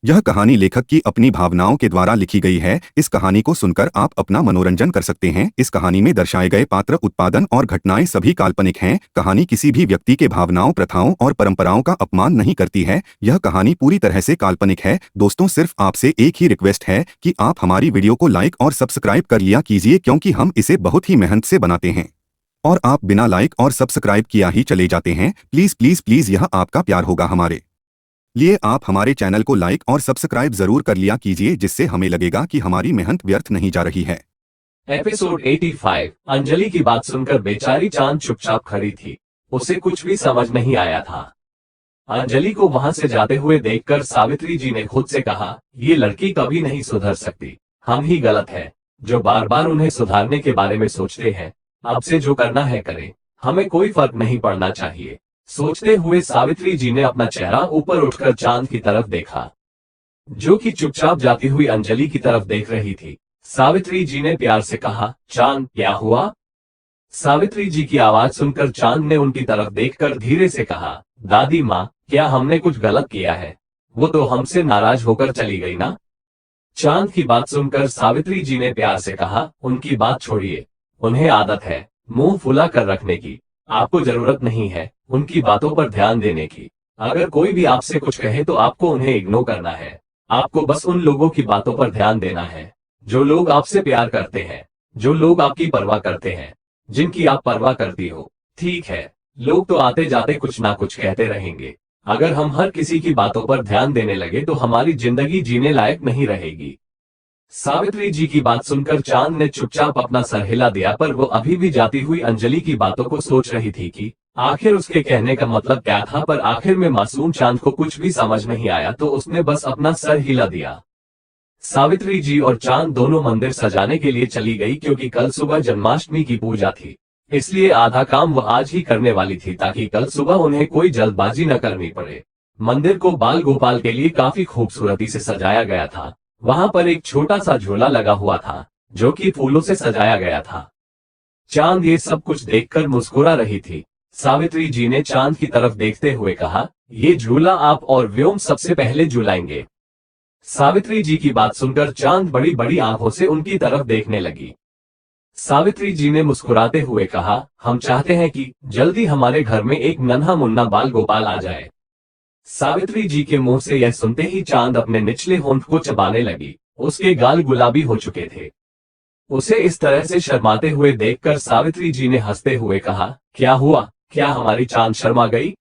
यह कहानी लेखक की अपनी भावनाओं के द्वारा लिखी गई है। इस कहानी को सुनकर आप अपना मनोरंजन कर सकते हैं। इस कहानी में दर्शाए गए पात्र, उत्पादन और घटनाएं सभी काल्पनिक हैं। कहानी किसी भी व्यक्ति के भावनाओं, प्रथाओं और परंपराओं का अपमान नहीं करती है। यह कहानी पूरी तरह से काल्पनिक है। दोस्तों, सिर्फ आपसे एक ही रिक्वेस्ट है कि आप हमारी वीडियो को लाइक और सब्सक्राइब कर लिया कीजिए, क्योंकि हम इसे बहुत ही मेहनत से बनाते हैं और आप बिना लाइक और सब्सक्राइब किया ही चले जाते हैं। प्लीज प्लीज प्लीज, यह आपका प्यार होगा हमारे लिए। आप हमारे चैनल को लाइक और सब्सक्राइब जरूर कर लिया कीजिए, जिससे हमें लगेगा कि हमारी मेहनत व्यर्थ नहीं जा रही है। एपिसोड 85। अंजलि की बात सुनकर बेचारी चांद चुपचाप खड़ी थी। उसे कुछ भी समझ नहीं आया था। अंजलि को वहां से जाते हुए देखकर सावित्री जी ने खुद से कहा, ये लड़की कभी नहीं सुधर सकती। हम ही गलत हैं, जो बार बार उन्हें सुधारने के बारे में सोचते हैं। अब से जो करना है करें, हमें कोई फर्क नहीं पड़ना चाहिए। सोचते हुए सावित्री जी ने अपना चेहरा ऊपर उठकर चांद की तरफ देखा, जो कि चुपचाप जाती हुई अंजलि की तरफ देख रही थी। सावित्री जी ने प्यार से कहा, चांद क्या हुआ? सावित्री जी की आवाज सुनकर चांद ने उनकी तरफ देखकर धीरे से कहा, दादी माँ, क्या हमने कुछ गलत किया है? वो तो हमसे नाराज होकर चली गई ना। चांद की बात सुनकर सावित्री जी ने प्यार से कहा, उनकी बात छोड़िए। उन्हें आदत है मुंह फुला कर रखने की। आपको जरूरत नहीं है उनकी बातों पर ध्यान देने की। अगर कोई भी आपसे कुछ कहे तो आपको उन्हें इग्नोर करना है। आपको बस उन लोगों की बातों पर ध्यान देना है जो लोग आपसे प्यार करते हैं, जो लोग आपकी परवाह करते हैं, जिनकी आप परवाह करती हो। ठीक है, लोग तो आते जाते कुछ ना कुछ कहते रहेंगे। अगर हम हर किसी की बातों पर ध्यान देने लगे तो हमारी जिंदगी जीने लायक नहीं रहेगी। सावित्री जी की बात सुनकर चांद ने चुपचाप अपना सर हिला दिया, पर वो अभी भी जाती हुई अंजलि की बातों को सोच रही थी कि आखिर उसके कहने का मतलब क्या था। पर आखिर में मासूम चांद को कुछ भी समझ नहीं आया, तो उसने बस अपना सर हिला दिया। सावित्री जी और चांद दोनों मंदिर सजाने के लिए चली गई, क्योंकि कल सुबह जन्माष्टमी की पूजा थी। इसलिए आधा काम वह आज ही करने वाली थी, ताकि कल सुबह उन्हें कोई जल्दबाजी न करनी पड़े। मंदिर को बाल गोपाल के लिए काफी खूबसूरती से सजाया गया था। वहां पर एक छोटा सा झूला लगा हुआ था, जो कि फूलों से सजाया गया था। चांद ये सब कुछ देखकर मुस्कुरा रही थी। सावित्री जी ने चांद की तरफ देखते हुए कहा, ये झूला आप और व्योम सबसे पहले झूलाएंगे। सावित्री जी की बात सुनकर चांद बड़ी बड़ी आंखों से उनकी तरफ देखने लगी। सावित्री जी ने मुस्कुराते हुए कहा, हम चाहते हैं कि जल्दी हमारे घर में एक नन्हा मुन्ना बाल गोपाल आ जाए। सावित्री जी के मुंह से यह सुनते ही चांद अपने निचले होंठ को चबाने लगी। उसके गाल गुलाबी हो चुके थे। उसे इस तरह से शर्माते हुए देखकर सावित्री जी ने हंसते हुए कहा, क्या हुआ? क्या हमारी चांद शर्मा गई?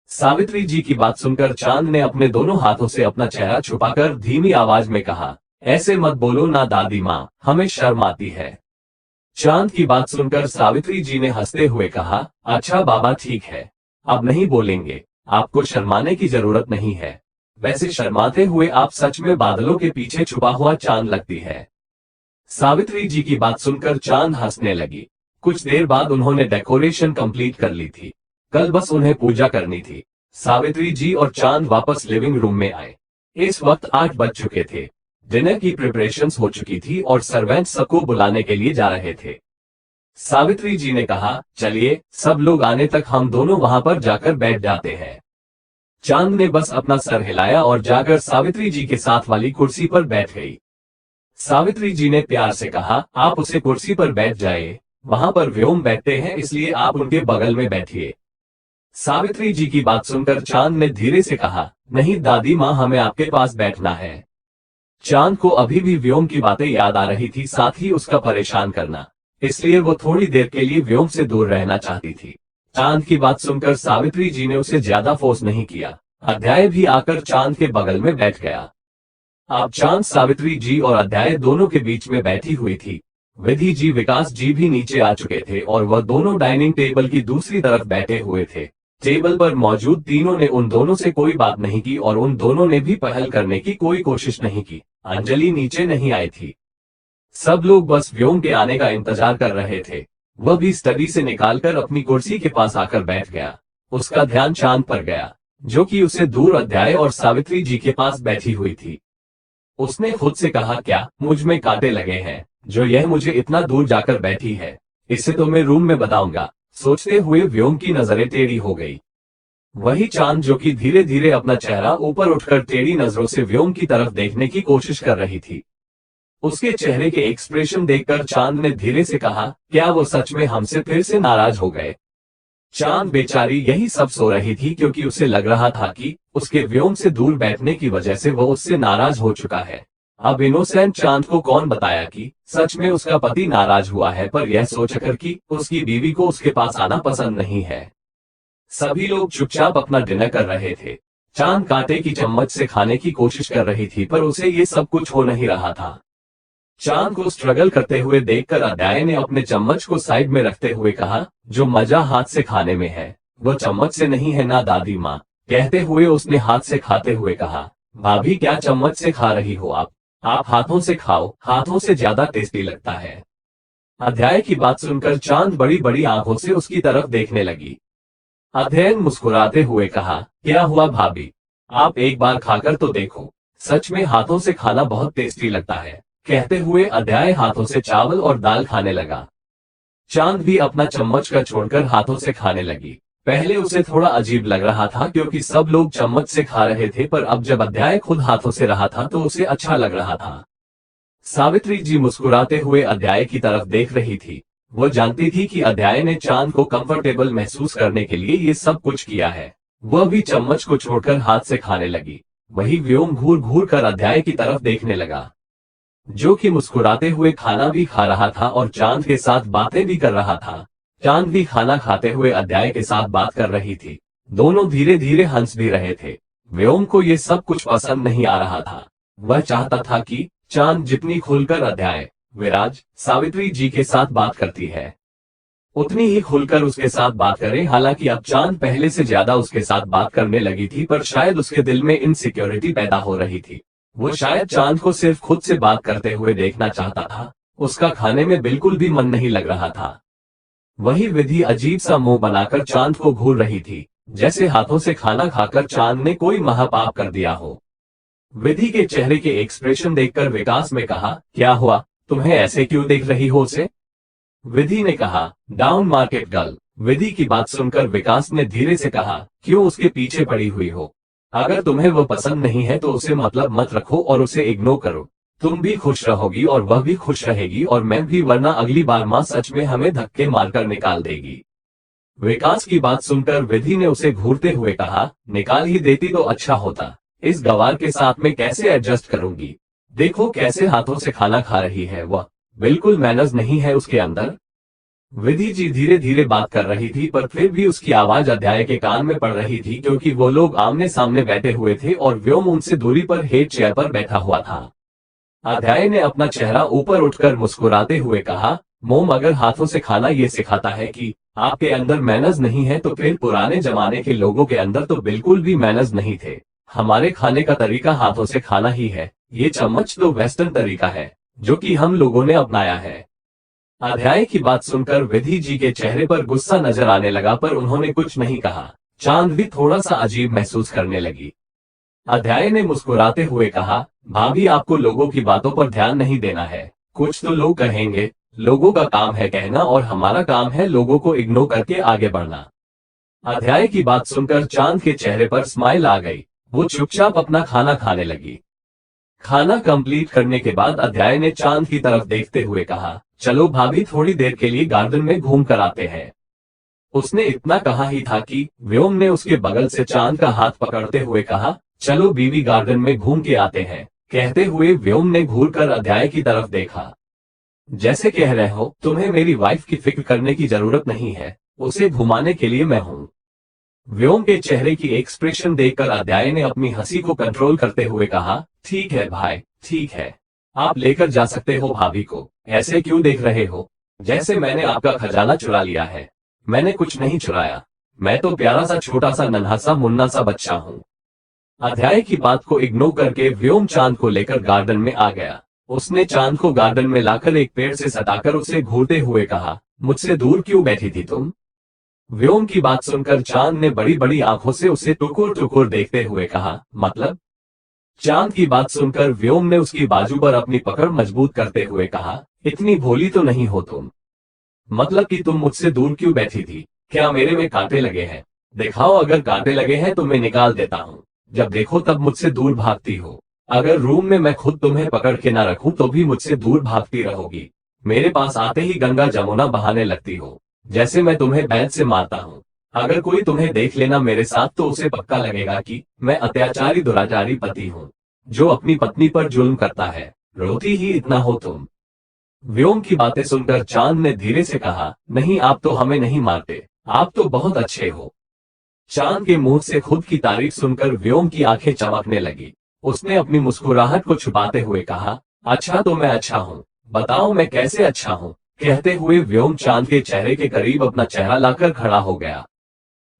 सावित्री जी की बात सुनकर चांद ने अपने दोनों हाथों से अपना चेहरा छुपाकर धीमी आवाज में कहा, ऐसे मत बोलो ना दादी माँ, हमें शर्म आती है। चांद की बात सुनकर सावित्री जी ने हंसते हुए कहा, अच्छा बाबा ठीक है, अब नहीं बोलेंगे। आपको शर्माने की जरूरत नहीं है। वैसे शर्माते हुए आप सच में बादलों के पीछे छुपा हुआ चांद लगती है। सावित्री जी की बात सुनकर चांद हंसने लगी। कुछ देर बाद उन्होंने डेकोरेशन कंप्लीट कर ली थी। कल बस उन्हें पूजा करनी थी। सावित्री जी और चांद वापस लिविंग रूम में आए। इस वक्त 8 बज चुके थे। डिनर की प्रिपरेशंस हो चुकी थी और सर्वेंट सबको बुलाने के लिए जा रहे थे। सावित्री जी ने कहा, चलिए सब लोग आने तक हम दोनों वहां पर जाकर बैठ जाते हैं। चांद ने बस अपना सर हिलाया और जाकर सावित्री जी के साथ वाली कुर्सी पर बैठ गई। सावित्री जी ने प्यार से कहा, आप उसे कुर्सी पर बैठ जाइए। वहां पर व्योम बैठते हैं, इसलिए आप उनके बगल में बैठिए। सावित्री जी की बात सुनकर चांद ने धीरे से कहा, नहीं दादी माँ, हमें आपके पास बैठना है। चांद को अभी भी व्योम की बातें याद आ रही थी, साथ ही उसका परेशान करना। इसलिए वो थोड़ी देर के लिए व्योम से दूर रहना चाहती थी। चांद की बात सुनकर सावित्री जी ने उसे ज्यादा फोर्स नहीं किया। अध्याय भी आकर चांद के बगल में बैठ गया। अब चांद, सावित्री जी और अध्याय दोनों के बीच में बैठी हुई थी। विधि जी, विकास जी भी नीचे आ चुके थे और वह दोनों डाइनिंग टेबल की दूसरी तरफ बैठे हुए थे। टेबल पर मौजूद तीनों ने उन दोनों से कोई बात नहीं की और उन दोनों ने भी पहल करने की कोई कोशिश नहीं की। अंजलि नीचे नहीं आई थी। सब लोग बस व्योम के आने का इंतजार कर रहे थे। वह भी स्टडी से निकालकर अपनी कुर्सी के पास आकर बैठ गया। उसका ध्यान चांद पर गया, जो कि उसे दूर अध्याय और सावित्री जी के पास बैठी हुई थी। उसने खुद से कहा, क्या मुझ में कांटे लगे हैं जो यह मुझे इतना दूर जाकर बैठी है? इसे तो मैं रूम में बताऊंगा। सोचते हुए व्योम की नजरें टेढ़ी हो गई। वही चांद जो कि धीरे धीरे अपना चेहरा ऊपर उठकर टेढ़ी नजरों से व्योम की तरफ देखने की कोशिश कर रही थी। उसके चेहरे के एक्सप्रेशन देखकर चांद ने धीरे से कहा, क्या वो सच में हमसे फिर से नाराज हो गए? चांद बेचारी यही सब सो रही थी क्योंकि उसे लग रहा था कि उसके व्योम से दूर बैठने की वजह से वो उससे नाराज हो चुका है। अब इनोसेंट चांद को कौन बताया कि सच में उसका पति नाराज हुआ है, पर यह सोचकर कि उसकी बीवी को उसके पास आना पसंद नहीं है। सभी लोग चुपचाप अपना डिनर कर रहे थे। चांद कांटे की चम्मच से खाने की कोशिश कर रही थी, पर उसे ये सब कुछ हो नहीं रहा था। चांद को स्ट्रगल करते हुए देखकर अध्याय ने अपने चम्मच को साइड में रखते हुए कहा, जो मजा हाथ से खाने में है वो चम्मच से नहीं है ना दादी माँ। कहते हुए उसने हाथ से खाते हुए कहा, भाभी क्या चम्मच से खा रही हो आप हाथों से खाओ, हाथों से ज्यादा टेस्टी लगता है। अध्याय की बात सुनकर चांद बड़ी बड़ी आंखों से उसकी तरफ देखने लगी। अध्ययन मुस्कुराते हुए कहा, क्या हुआ भाभी, आप एक बार खाकर तो देखो, सच में हाथों से खाना बहुत टेस्टी लगता है। कहते हुए अध्याय हाथों से चावल और दाल खाने लगा। चांद भी अपना चम्मच का छोड़कर हाथों से खाने लगी। पहले उसे थोड़ा अजीब लग रहा था क्योंकि सब लोग चम्मच से खा रहे थे, पर अब जब अध्याय खुद हाथों से रहा था तो उसे अच्छा लग रहा था। सावित्री जी मुस्कुराते हुए अध्याय की तरफ देख रही थी। वो जानती थी कि अध्याय ने चांद को कंफर्टेबल महसूस करने के लिए ये सब कुछ किया है। वह भी चम्मच को छोड़कर हाथ से खाने लगी। वही व्योम घूर घूर कर अध्याय की तरफ देखने लगा, जो कि मुस्कुराते हुए खाना भी खा रहा था और चांद के साथ बातें भी कर रहा था। चांद भी खाना खाते हुए अध्याय के साथ बात कर रही थी। दोनों धीरे धीरे हंस भी रहे थे। व्योम को ये सब कुछ पसंद नहीं आ रहा था। वह चाहता था कि चांद जितनी खुलकर अध्याय, विराज, सावित्री जी के साथ बात करती है उतनी ही खुलकर उसके साथ बात करे। हालांकि अब चांद पहले से ज्यादा उसके साथ बात करने लगी थी, पर शायद उसके दिल में इनसिक्योरिटी पैदा हो रही थी। वो शायद चांद को सिर्फ खुद से बात करते हुए देखना चाहता था। उसका खाने में बिल्कुल भी मन नहीं लग रहा था। वही विधि अजीब सा मुंह बनाकर चांद को घूर रही थी, जैसे हाथों से खाना खाकर चांद ने कोई महापाप कर दिया हो। विधि के चेहरे के एक्सप्रेशन देखकर विकास ने कहा, क्या हुआ, तुम्हें ऐसे क्यों देख रही हो उसे? विधि ने कहा, डाउन मार्केट गर्ल। विधि की बात सुनकर विकास ने धीरे से कहा, क्यों उसके पीछे पड़ी हुई हो? अगर तुम्हें वो पसंद नहीं है तो उसे मतलब मत रखो और उसे इग्नोर करो। तुम भी खुश रहोगी और वह भी खुश रहेगी और मैं भी, वरना अगली बार माँ सच में हमें धक्के मारकर निकाल देगी। विकास की बात सुनकर विधि ने उसे घूरते हुए कहा, निकाल ही देती तो अच्छा होता। इस गवार के साथ में कैसे एडजस्ट करूंगी? देखो कैसे हाथों से खाना खा रही है वह, बिल्कुल मैनर्स नहीं है उसके अंदर। विधि जी धीरे धीरे बात कर रही थी, पर फिर भी उसकी आवाज अध्याय के कान में पड़ रही थी क्योंकि वो लोग आमने सामने बैठे हुए थे और व्योम उनसे दूरी पर हेड चेयर पर बैठा हुआ था। अध्याय ने अपना चेहरा ऊपर उठकर मुस्कुराते हुए कहा, मोम, अगर हाथों से खाना ये सिखाता है कि आपके अंदर मैनर्स नहीं है तो फिर पुराने जमाने के लोगों के अंदर तो बिल्कुल भी मैनर्स नहीं थे। हमारे खाने का तरीका हाथों से खाना ही है। ये चम्मच तो वेस्टर्न तरीका है जो कि हम लोगों ने अपनाया है। अध्याय की बात सुनकर विधि जी के चेहरे पर गुस्सा नजर आने लगा, पर उन्होंने कुछ नहीं कहा। चांद भी थोड़ा सा अजीब महसूस करने लगी। अध्याय ने मुस्कुराते हुए कहा, भाभी आपको लोगों की बातों पर ध्यान नहीं देना है। कुछ तो लोग कहेंगे, लोगों का काम है कहना और हमारा काम है लोगों को इग्नोर करके आगे बढ़ना। अध्याय की बात सुनकर चांद के चेहरे पर स्माइल आ गई। वो चुपचाप अपना खाना खाने लगी। खाना कंप्लीट करने के बाद अध्याय ने चांद की तरफ देखते हुए कहा, चलो भाभी थोड़ी देर के लिए गार्डन में घूम कर आते हैं। उसने इतना कहा ही था कि व्योम ने उसके बगल से चांद का हाथ पकड़ते हुए कहा, चलो बीवी गार्डन में घूम के आते हैं। कहते हुए व्योम ने घूरकर अध्याय की तरफ देखा, जैसे कह रहे हो तुम्हें मेरी वाइफ की फिक्र करने की जरूरत नहीं है, उसे घुमाने के लिए मैं हूँ। व्योम के चेहरे की एक्सप्रेशन देखकर अध्याय ने अपनी हंसी को कंट्रोल करते हुए कहा, ठीक है भाई, ठीक है, आप लेकर जा सकते हो भाभी को। ऐसे क्यों देख रहे हो, जैसे मैंने आपका खजाना चुरा लिया है? मैंने कुछ नहीं चुराया, मैं तो प्यारा सा छोटा सा नन्हा सा मुन्ना सा बच्चा हूँ। अध्याय की बात को इग्नोर करके व्योम चांद को लेकर गार्डन में आ गया। उसने चांद को गार्डन में लाकर एक पेड़ से सटाकर उसे घूरते हुए कहा, मुझसे दूर क्यों बैठी थी तुम? व्योम की बात सुनकर चांद ने बड़ी बड़ी आंखों से उसे टुकुर टुकुर देखते हुए कहा, मतलब? चांद की बात सुनकर व्योम ने उसकी बाजू पर अपनी पकड़ मजबूत करते हुए कहा, इतनी भोली तो नहीं हो तुम। मतलब कि तुम मुझसे दूर क्यों बैठी थी? क्या मेरे में कांटे लगे हैं? दिखाओ, अगर कांटे लगे हैं तो मैं निकाल देता हूँ। जब देखो तब मुझसे दूर भागती हो। अगर रूम में मैं खुद तुम्हें पकड़ के ना रखूं तो भी मुझसे दूर भागती रहोगी। मेरे पास आते ही गंगा जमुना बहाने लगती हो, जैसे मैं तुम्हें बैल से मारता हूँ। अगर कोई तुम्हें देख लेना मेरे साथ तो उसे पक्का लगेगा कि मैं अत्याचारी दुराचारी पति हूँ, जो अपनी पत्नी पर जुल्म करता है। रोती ही इतना हो तुम। व्योम की बातें सुनकर चांद ने धीरे से कहा, नहीं, आप तो हमें नहीं मारते, आप तो बहुत अच्छे हो। चांद के मुंह से खुद की तारीफ सुनकर व्योम की आंखें चमकने लगी। उसने अपनी मुस्कुराहट को छुपाते हुए कहा, अच्छा तो मैं अच्छा हूँ, बताओ मैं कैसे अच्छा हूँ। कहते हुए व्योम चांद के चेहरे के करीब अपना चेहरा लाकर खड़ा हो गया।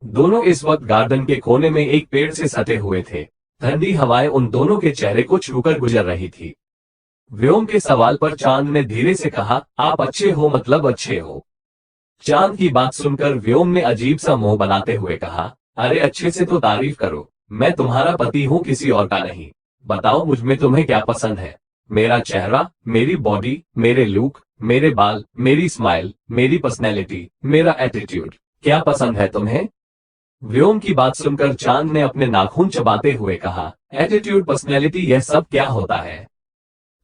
दोनों इस वक्त गार्डन के कोने में एक पेड़ से सटे हुए थे। ठंडी हवाएं उन दोनों के चेहरे को छूकर गुजर रही थी। व्योम के सवाल पर चांद ने धीरे से कहा, आप अच्छे हो मतलब अच्छे हो। चांद की बात सुनकर व्योम ने अजीब सा मुंह बनाते हुए कहा, अरे अच्छे से तो तारीफ करो, मैं तुम्हारा पति हूँ, किसी और का नहीं। बताओ मुझ में तुम्हें क्या पसंद है? मेरा चेहरा, मेरी बॉडी, मेरे लुक, मेरे बाल, मेरी स्माइल, मेरी पर्सनैलिटी, मेरा एटीट्यूड, क्या पसंद है तुम्हें? व्योम की बात सुनकर चांद ने अपने नाखून चबाते हुए कहा, एटीट्यूड, पर्सनैलिटी, यह सब क्या होता है?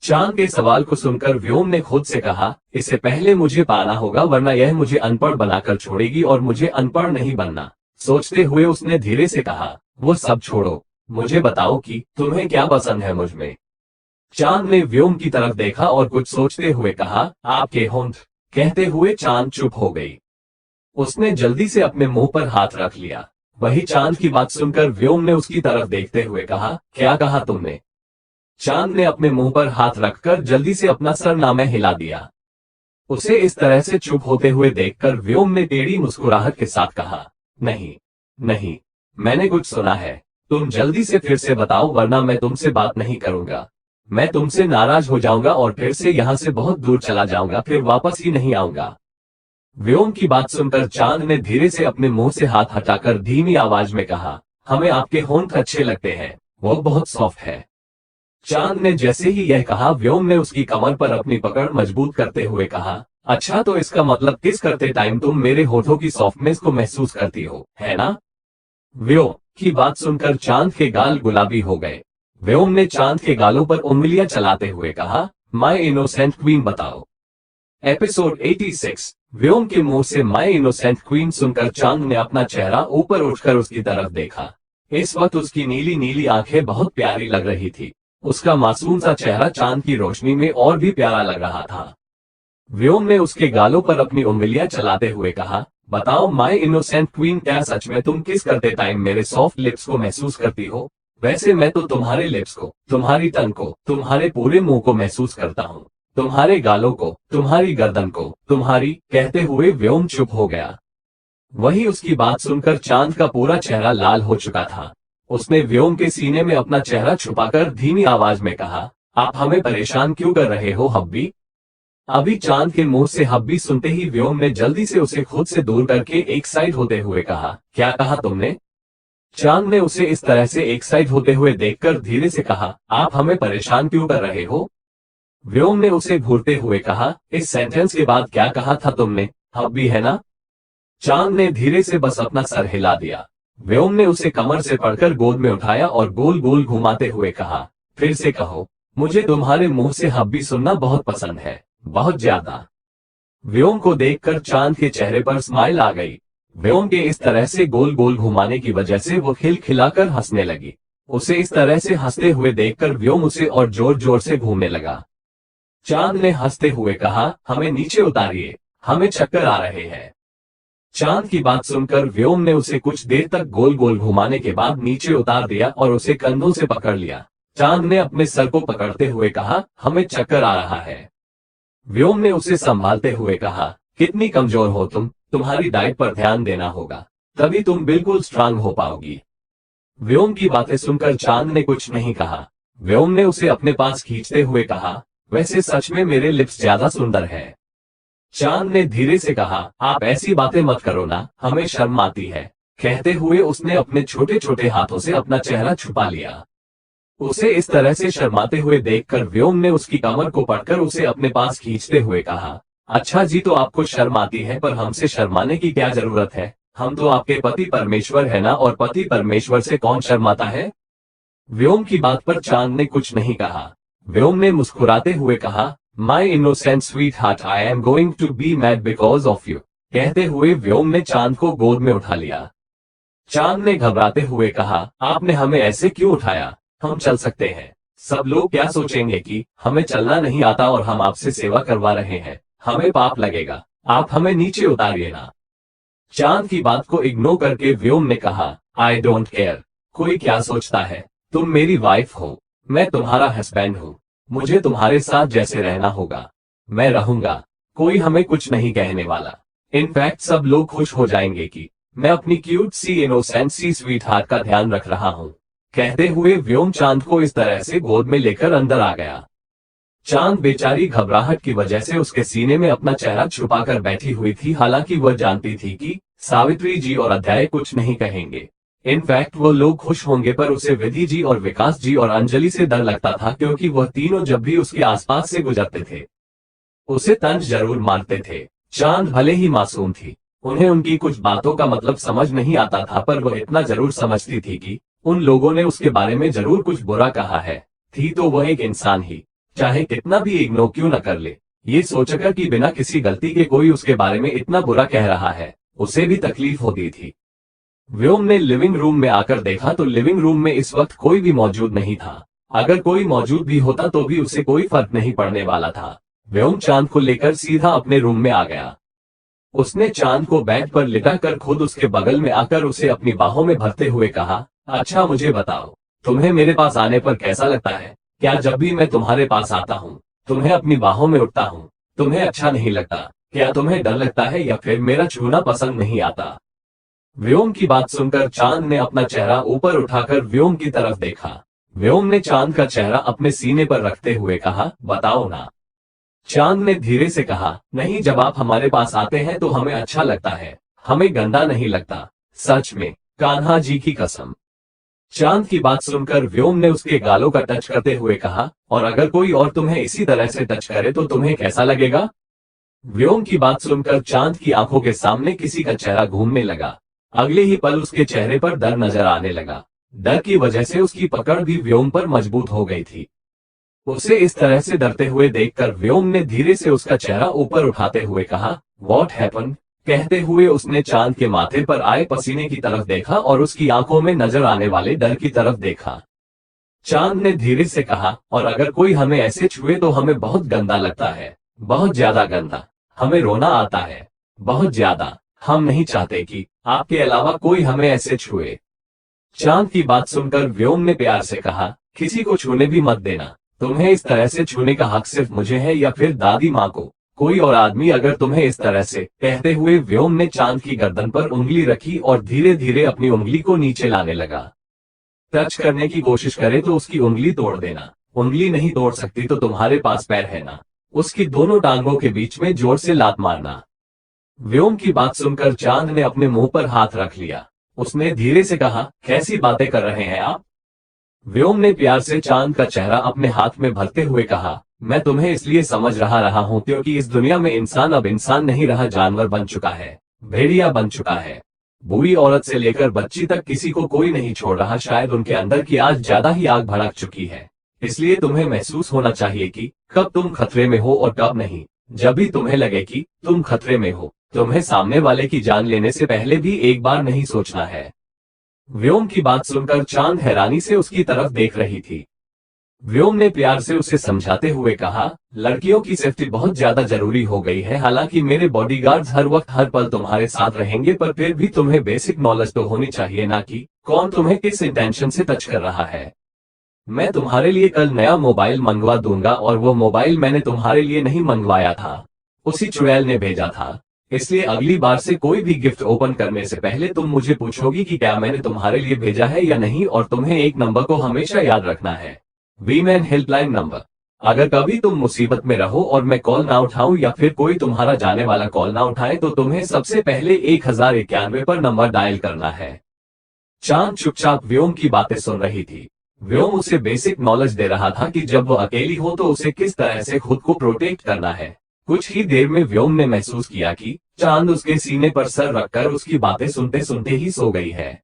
चांद के सवाल को सुनकर व्योम ने खुद से कहा, इससे पहले मुझे पाना होगा, वरना यह मुझे अनपढ़ बनाकर छोड़ेगी और मुझे अनपढ़ नहीं बनना। सोचते हुए उसने धीरे से कहा, वो सब छोड़ो, मुझे बताओ कि तुम्हें क्या पसंद है मुझ में। चांद ने व्योम की तरफ देखा और कुछ सोचते हुए कहा, आपके होंठ। कहते हुए चांद चुप हो गई। उसने जल्दी से अपने मुंह पर हाथ रख लिया। वही चांद की बात सुनकर व्योम ने उसकी तरफ देखते हुए कहा, क्या कहा तुमने? चांद ने अपने मुंह पर हाथ रखकर जल्दी से अपना सरनामा हिला दिया। उसे इस तरह से चुप होते हुए देखकर व्योम ने टेढ़ी मुस्कुराहट के साथ कहा, नहीं नहीं, मैंने कुछ सुना है, तुम जल्दी से फिर से बताओ, वरना मैं तुमसे बात नहीं करूंगा। मैं तुमसे नाराज हो जाऊंगा और फिर से यहाँ से बहुत दूर चला जाऊंगा, फिर वापस ही नहीं आऊंगा। व्योम की बात सुनकर चांद ने धीरे से अपने मुंह से हाथ हटाकर धीमी आवाज में कहा, हमें आपके होंठ अच्छे लगते हैं, वो बहुत सॉफ्ट है। चांद ने जैसे ही यह कहा, व्योम ने उसकी कमर पर अपनी पकड़ मजबूत करते हुए कहा, अच्छा तो इसका मतलब किस करते टाइम तुम मेरे होठों की सॉफ्टनेस को महसूस करती हो, है ना? व्योम की बात सुनकर चांद के गाल गुलाबी हो गए। व्योम ने चांद के गालों पर उंगलियां चलाते हुए कहा, माय इनोसेंट क्वीन, बताओ। एपिसोड 86। व्योम के मुंह से माय इनोसेंट क्वीन सुनकर चांद ने अपना चेहरा ऊपर उठकर उसकी तरफ देखा। इस वक्त उसकी नीली नीली आंखें बहुत प्यारी लग रही थी। उसका मासूम सा चेहरा चांद की रोशनी में और भी प्यारा लग रहा था। व्योम ने उसके गालों पर अपनी उंगलियां चलाते हुए कहा, बताओ माय इनोसेंट क्वीन, क्या सच में तुम किस करते टाइम मेरे सॉफ्ट लिप्स को महसूस करती हो? वैसे मैं तो तुम्हारे लिप्स को, तुम्हारी टंग को, तुम्हारे पूरे मुंह को महसूस करता हूँ, तुम्हारे गालों को, तुम्हारी गर्दन को, तुम्हारी। कहते हुए व्योम चुप हो गया। वही उसकी बात सुनकर चांद का पूरा चेहरा लाल हो चुका था। उसने व्योम के सीने में अपना चेहरा छुपाकर धीमी आवाज में कहा, आप हमें परेशान क्यों कर रहे हो हब्बी? अभी चांद के मुंह से हब्बी सुनते ही व्योम ने जल्दी से उसे खुद से दूर करके एक साइड होते हुए कहा, क्या कहा तुमने? चांद ने उसे इस तरह से एक साइड होते हुए देखकर धीरे से कहा, आप हमें परेशान क्यों कर रहे हो? व्योम ने उसे घूरते हुए कहा, इस सेंटेंस के बाद क्या कहा था तुमने, हब्बी है ना? चांद ने धीरे से बस अपना सर हिला दिया। व्योम ने उसे कमर से पकड़कर गोद में उठाया और गोल गोल घुमाते हुए कहा, फिर से कहो, मुझे तुम्हारे मुंह से हब्बी सुनना बहुत पसंद है, बहुत ज्यादा। व्योम को देखकर चांद के चेहरे पर स्माइल आ गई। व्योम के इस तरह से गोल गोल घुमाने की वजह से वो खिलखिलाकर हंसने लगी। उसे इस तरह से हंसते हुए देखकर व्योम उसे और जोर जोर से घूमने लगा। चांद ने हंसते हुए कहा, हमें नीचे उतारिए, हमें चक्कर आ रहे हैं। चांद की बात सुनकर व्योम ने उसे कुछ देर तक गोल गोल घुमाने के बाद नीचे उतार दिया और उसे कंधों से पकड़ लिया। चांद ने अपने सर को पकड़ते हुए कहा, हमें चक्कर आ रहा है। व्योम ने उसे संभालते हुए कहा, कितनी कमजोर हो तुम, तुम्हारी डाइट पर ध्यान देना होगा, तभी तुम बिल्कुल स्ट्रांग हो पाओगी। व्योम की बातें सुनकर चांद ने कुछ नहीं कहा। व्योम ने उसे अपने पास खींचते हुए कहा, वैसे सच में मेरे लिप्स ज्यादा सुंदर है। चांद ने धीरे से कहा, आप ऐसी बातें मत करो ना, हमें शर्म आती है। कहते हुए उसने अपने छोटे छोटे हाथों से अपना चेहरा छुपा लिया। उसे इस तरह से शर्माते हुए देखकर व्योम ने उसकी कमर को पकड़कर उसे अपने पास खींचते हुए कहा, अच्छा जी, तो आपको शर्म आती है, पर हमसे शर्माने की क्या जरूरत है, हम तो आपके पति परमेश्वर है ना, और पति परमेश्वर से कौन शर्माता है। व्योम की बात पर चांद ने कुछ नहीं कहा। व्योम ने मुस्कुराते हुए कहा, my innocent sweetheart, I am going to be mad because of you. कहते हुए व्योम ने चांद को गोद में उठा लिया। चांद ने घबराते हुए कहा, आपने हमें ऐसे क्यों उठाया, हम चल सकते हैं। सब लोग क्या सोचेंगे कि हमें चलना नहीं आता और हम आपसे सेवा करवा रहे हैं, हमें पाप लगेगा, आप हमें नीचे उतारिए ना। चांद की बात को इग्नोर करके व्योम ने कहा, आई डोंट केयर, कोई क्या सोचता है, तुम मेरी वाइफ हो, मैं तुम्हारा हस्बैंड हूँ, मुझे तुम्हारे साथ जैसे रहना होगा, मैं रहूंगा, कोई हमें कुछ नहीं कहने वाला। इनफैक्ट सब लोग खुश हो जाएंगे कि मैं अपनी क्यूट सी इनोसेंट सी स्वीट हार्ट का ध्यान रख रहा हूँ। कहते हुए व्योम चांद को इस तरह से गोद में लेकर अंदर आ गया। चांद बेचारी घबराहट की वजह से उसके सीने में अपना चेहरा छुपाकर बैठी हुई थी। हालांकि वह जानती थी कि सावित्री जी और अध्याय कुछ नहीं कहेंगे। इनफैक्ट वो लोग खुश होंगे, पर उसे विधि जी और विकास जी और अंजलि से डर लगता था, क्योंकि वह तीनों जब भी उसके आसपास से गुजरते थे उसे तंज जरूर मारते थे। चांद भले ही मासूम थी, उन्हें उनकी कुछ बातों का मतलब समझ नहीं आता था, पर वह इतना जरूर समझती थी कि उन लोगों ने उसके बारे में जरूर कुछ बुरा कहा है। थी तो वह एक इंसान ही, चाहे कितना भी इग्नोर क्यों न कर ले। ये सोचकर कि बिना किसी गलती के कोई उसके बारे में इतना बुरा कह रहा है, उसे भी तकलीफ होती थी। व्योम ने लिविंग रूम में आकर देखा तो लिविंग रूम में इस वक्त कोई भी मौजूद नहीं था। अगर कोई मौजूद भी होता तो भी उसे कोई फर्क नहीं पड़ने वाला था। व्योम चांद को लेकर सीधा अपने रूम में आ गया। उसने चांद को बेड पर लिटाकर खुद उसके बगल में आकर उसे अपनी बाहों में भरते हुए कहा, अच्छा मुझे बताओ, तुम्हें मेरे पास आने पर कैसा लगता है? क्या जब भी मैं तुम्हारे पास आता हूँ, तुम्हें अपनी बाहों में उठता हूँ, तुम्हें अच्छा नहीं लगता? क्या तुम्हें डर लगता है या फिर मेरा छूना पसंद नहीं आता? व्योम की बात सुनकर चांद ने अपना चेहरा ऊपर उठाकर व्योम की तरफ देखा। व्योम ने चांद का चेहरा अपने सीने पर रखते हुए कहा, बताओ ना। चांद ने धीरे से कहा, नहीं, जब आप हमारे पास आते हैं तो हमें अच्छा लगता है, हमें गंदा नहीं लगता, सच में, कान्हा जी की कसम। चांद की बात सुनकर व्योम ने उसके गालों का टच करते हुए कहा, और अगर कोई और तुम्हें इसी तरह से टच करे तो तुम्हें कैसा लगेगा? व्योम की बात सुनकर चांद की आंखों के सामने किसी का चेहरा घूमने लगा। अगले ही पल उसके चेहरे पर डर नजर आने लगा। डर की वजह से उसकी पकड़ भी व्योम पर मजबूत हो गई थी। उसे इस तरह से डरते हुए देखकर व्योम ने धीरे से उसका चेहरा ऊपर उठाते हुए कहा, व्हाट हैपेंड? कहते हुए उसने चांद के माथे पर आए पसीने की तरफ देखा और उसकी आंखों में नजर आने वाले डर की तरफ देखा। चांद ने धीरे से कहा, और अगर कोई हमें ऐसे छुए तो हमें बहुत गंदा लगता है, बहुत ज्यादा गंदा, हमें रोना आता है, बहुत ज्यादा। हम नहीं चाहते कि आपके अलावा कोई हमें ऐसे छुए। चांद की बात सुनकर व्योम ने प्यार से कहा, किसी को छूने भी मत देना, तुम्हें इस तरह से छूने का हक सिर्फ मुझे है या फिर दादी माँ को, कोई और आदमी अगर तुम्हें इस तरह से। कहते हुए व्योम ने चांद की गर्दन पर उंगली रखी और धीरे धीरे अपनी उंगली को नीचे लाने लगा। टच करने की कोशिश करे तो उसकी उंगली तोड़ देना, उंगली नहीं तोड़ सकती तो तुम्हारे पास पैर है ना, उसकी दोनों टांगों के बीच में जोर से लात मारना। व्योम की बात सुनकर चांद ने अपने मुंह पर हाथ रख लिया। उसने धीरे से कहा, कैसी बातें कर रहे हैं आप? व्योम ने प्यार से चांद का चेहरा अपने हाथ में भरते हुए कहा, मैं तुम्हें इसलिए समझ रहा हूँ क्योंकि इस दुनिया में इंसान अब इंसान नहीं रहा, जानवर बन चुका है, भेड़िया बन चुका है। बूढ़ी औरत से लेकर बच्ची तक किसी को कोई नहीं छोड़ रहा। शायद उनके अंदर की आज ज्यादा ही आग भड़क चुकी है। इसलिए तुम्हें महसूस होना चाहिए कि कब तुम खतरे में हो और कब नहीं। जब भी तुम्हें लगे कि तुम खतरे में हो, तुम्हें सामने वाले की जान लेने से पहले भी एक बार नहीं सोचना है। व्योम की बात सुनकर चांद हैरानी से उसकी तरफ देख रही थी। व्योम ने प्यार से उसे समझाते हुए कहा, लड़कियों की सेफ्टी बहुत ज्यादा जरूरी हो गई है। हालांकि मेरे बॉडीगार्ड्स हर वक्त हर पल तुम्हारे साथ रहेंगे, पर फिर भी तुम्हें बेसिक नॉलेज तो होनी चाहिए ना कि कौन तुम्हें किस इंटेंशन से टच कर रहा है। मैं तुम्हारे लिए कल नया मोबाइल मंगवा दूंगा, और वो मोबाइल मैंने तुम्हारे लिए नहीं मंगवाया था, उसी चुड़ैल ने भेजा था। इसलिए अगली बार से कोई भी गिफ्ट ओपन करने से पहले तुम मुझे पूछोगी कि क्या मैंने तुम्हारे लिए भेजा है या नहीं। और तुम्हें एक नंबर को हमेशा याद रखना है, वीमेन हेल्पलाइन नंबर। अगर कभी तुम मुसीबत में रहो और मैं कॉल ना उठाऊं या फिर कोई तुम्हारा जाने वाला कॉल ना उठाए तो तुम्हें सबसे पहले 1091 पर नंबर डायल करना है। चांद चुपचाप व्योम की बातें सुन रही थी। व्योम उसे बेसिक नॉलेज दे रहा था कि जब वो अकेली हो तो उसे किस तरह से खुद को प्रोटेक्ट करना है। कुछ ही देर में व्योम ने महसूस किया कि चांद उसके सीने पर सर रखकर उसकी बातें सुनते सुनते ही सो गई है।